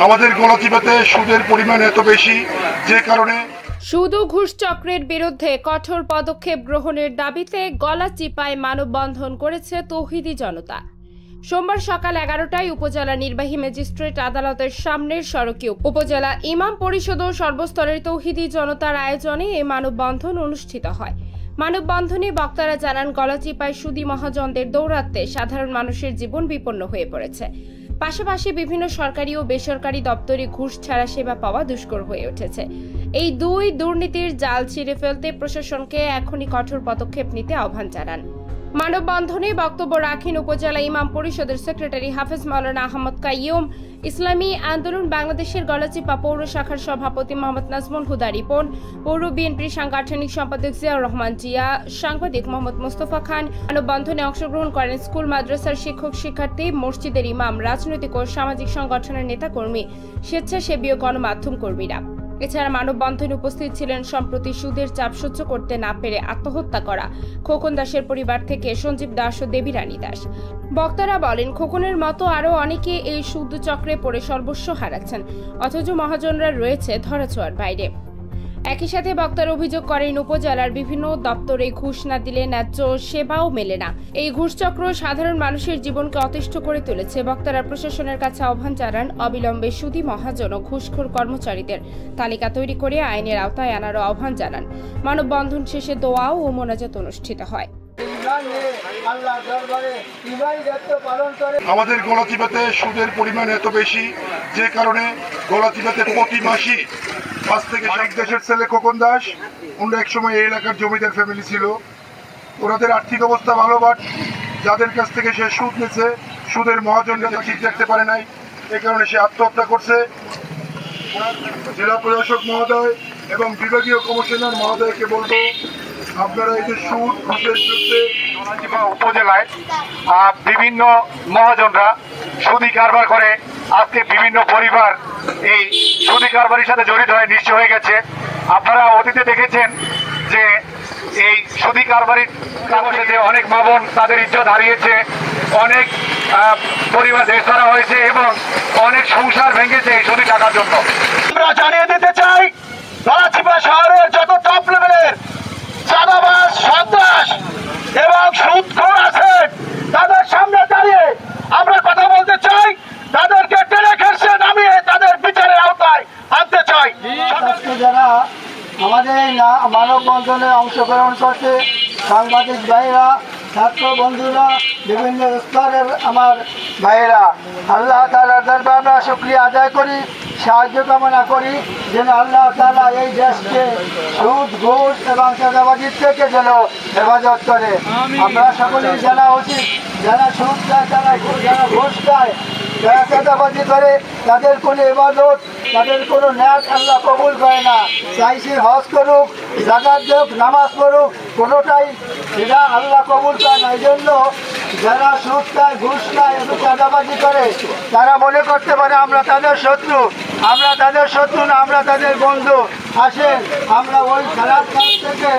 আমাদের গণচিপাতে সুদের পরিমাণ এত বেশি যে কারণে সুদ ও ঘুষ চক্রের বিরুদ্ধে কঠোর পদক্ষেপ গ্রহণের দাবিতে গলাচিপায় মানববন্ধন করেছে তৌহিদি জনতা। সোমবার সকাল 11টায় উপজেলা নির্বাহী ম্যাজিস্ট্রেট আদালতের সামনের সড়কে উপজেলা ইমাম পরিষদ ও সর্বস্তরের তৌহিদি জনতার আয়োজনে এই মানববন্ধন অনুষ্ঠিত হয়। মানববন্ধনে বক্তারা জানান, গলাচিপায় সুদী মহাজনদের দৌরাত্ম্যে সাধারণ মানুষের জীবন বিপন্ন হয়ে পড়েছে। পাশাপাশি বিভিন্ন সরকারি ও বেসরকারি দপ্তরে ঘুষ ছাড়া সেবা পাওয়া দুষ্কর হয়ে উঠেছে। এই দুই দুর্নীতির জাল ছিঁড়ে ফেলতে প্রশাসনকে এখনই কঠোর পদক্ষেপ নিতে আহ্বান জানান। মানববন্ধনে বক্তব্য রাখেন উপজেলা ইমাম পরিষদের সেক্রেটারি হাফেজ মাওলানা আহমদ কাইয়ুম, ইসলামী আন্দোলন বাংলাদেশের গলাচিপা পৌর শাখার সভাপতি মোহাম্মদ নাজমুল হুদা রিপন, পৌর বিএনপির সাংগঠনিক সম্পাদক জিয়াউর রহমান জিয়া, সাংবাদিক মোহাম্মদ মোস্তফা খান। মানববন্ধনে অংশগ্রহণ করেন স্কুল মাদ্রাসার শিক্ষক শিক্ষার্থী, মসজিদের ইমাম, রাজনৈতিক ও সামাজিক সংগঠনের নেতাকর্মী, স্বেচ্ছাসেবী ও গণমাধ্যম কর্মীরা। এছাড়া মানববন্ধনে উপস্থিত ছিলেন সম্প্রতি সুদের চাপ সহ্য করতে না পেরে আত্মহত্যা করা খোকন দাসের পরিবার থেকে সঞ্জীব দাস ও দেবী রানী দাস। বক্তারা বলেন, খোকনের মতো আরও অনেকে এই সুদ চক্রে পড়ে সর্বস্ব হারাচ্ছেন, অথচ মহাজনরা রয়েছে ধরাছোঁয়ার বাইরে। একই সাথে বক্তারা অভিযোগ করেন, উপজেলার বিভিন্ন দপ্তরে ঘুষ না দিলে ন্যায্য সেবাও মেলে না। এই ঘুষচক্র সাধারণ মানুষের জীবনকে অতিষ্ঠ করে তুলেছে। বক্তারা প্রশাসনের কাছে আহ্বান জানান, অবিলম্বে সুদী মহাজন ও ঘুষখোর কর্মচারীদের তালিকা তৈরি করে আইনের আওতায় আনারও আহ্বান জানান। মানববন্ধন শেষে দোয়া ও মোনাজাত অনুষ্ঠিত হয়। আমাদের গলাচিপাতে সুদের পরিমাণ এত বেশি যে কারণে গলাচিপাতে প্রতি মাসে 5 থেকে 7 দেশের ছেলে খোকন দাস, অন্য এক সময় এই এলাকার জমিদার ফ্যামিলি ছিল। ওনাদের আর্থিক অবস্থা ভালো, বাট যাদের কাছ থেকে সে সুদ নিয়েছে, সুদের মহাজনরা ঠিক রাখতে পারে নাই, এই কারণে সে আত্মহত্যা করছে। জেলা প্রশাসক মহোদয় এবং বিভাগীয় কমিশনার মহোদয়কে বলবো, আপনারা এই যে সুদ ঘুষের বিরুদ্ধে উপজেলায় বিভিন্ন মহাজনরা সুদী কারবার করে, আজকে বিভিন্ন পরিবার এই সুদী কারবারের সাথে জড়িত হয়ে নিঃস্ব হয়ে গেছে। আপনারা অতীতে দেখেছেন যে এই সুদী কারবারির কারণে যে অনেক মা বোন তাদের ইজ্জত হারিয়েছে, অনেক পরিবার দেশ ধরা হয়েছে এবং অনেক সংসার ভেঙেছে এই সুদী টাকার জন্য। আমরা জানিয়ে দিতে চাই, গলাচিপা শহরের যত টপ লেভেলের চাঁদাবাজ, সন্ত্রাস এবং সুদখোর আছে, তাদের সামনে দাঁড়িয়ে আমরা কথা বলতে চাই, তাদেরকে টেনে খেসে নামিয়ে তাদের বিচারের আওতায় আনতে চাই। যারা আমাদের এই মানববন্ধনে অংশগ্রহণ করছে, সাংবাদিক ভাইয়েরা, ছাত্র বন্ধুরা, বিভিন্ন স্তরের আমার ভাইয়েরা, আল্লাহ তাআলার দরবারে আমরা শুকরিয়া আদায় করি, সাহায্য কামনা করি যেন আল্লাহ তাআলা এই দেশকে সুদ, ঘুষ এবং চাঁদাবাজির থেকে যেন হেফাজত করে। আমরা সকলেই জানা উচিত, যারা সুদ খায়, যারা ঘুষ খায়, যারা চাঁদাবাজি করে, তাদের কোনো ইবাদত, তাদের কোনো ন্যাক আল্লাহ কবুল করে না। চাইছে হজ করুক, যাকাত দেখ, নামাজ পড়ুক, কোনোটাই সেটা আল্লাহ কবুল করে না। এই জন্য যারা সুদ খায়, ঘুষ খায় এবং চাঁদাবাজি করে, তারা মনে করতে পারে আমরা তাদের শত্রু। আমরা তাদের শত্রু না, আমরা তাদের বন্ধু। আসেন আমরা ওই খারাপ কাজ থেকে